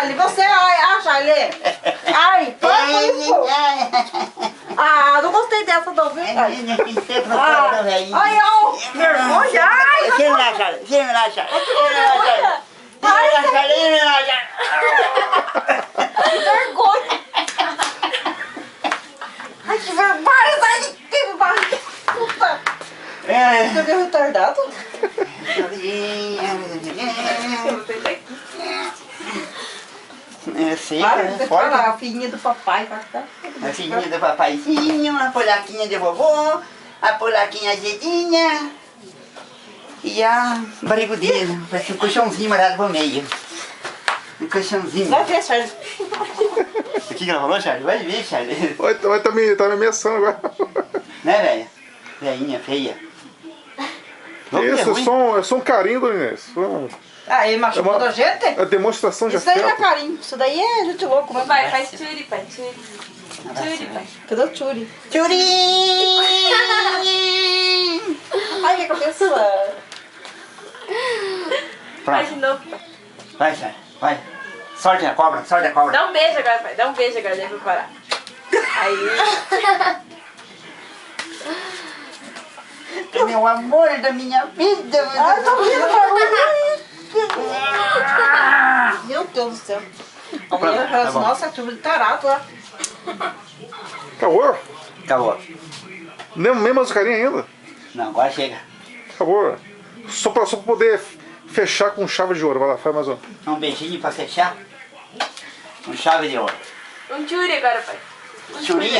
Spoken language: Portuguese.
Charlie, você, ai, Charlie. Ai, para com isso. Ah, não gostei dessa não, viu, Charlie? Ai, ó, vergonha, ai. Tira lá, Charlie, tira lá, Charlie. Que vergonha. Ai, que vergonha, sai de que puta. Você viu retardado? É seco, Para, né? você Forte. fala, a filhinha do papai, tá? A filhinha do papaizinho, a polaquinha de vovô, a polaquinha azedinha e a barrigudinha, parece um colchãozinho marado pro meio. Um colchãozinho. Vai ver, Charlie. O que ela falou, Charlie? Vai ver, Charlie. Oi, tá me ameaçando agora. Né, velha? Velhinha feia. Isso, é só um carinho, Dona Inês. Ah, ele machucou da gente? É demonstração de Isso daí não é afeto. carinho, isso daí é gente louco. Mas Vai, faz tchuri, pai, tchuri. Tchuri, pai. cadê o Tchuri? Tchuri! Ai, minha cabeça. Faz de novo, pai. Vai, Charlie, vai. Sorte a cobra, sorte a cobra. Dá um beijo agora, pai. Dá um beijo agora, daí pra parar. Aí. É meu amor da minha vida. Ai, tá rindo, barulho. Meu Deus do céu. A mulher fala assim, nossa, turma de tarado lá. Acabou? Acabou. Nem mais o carinho ainda? Não, agora chega. Acabou. Só pra poder fechar com chave de ouro. Vai lá, faz mais um. Um beijinho pra fechar. Com chave de ouro. Um tchuri agora, pai. Churinha.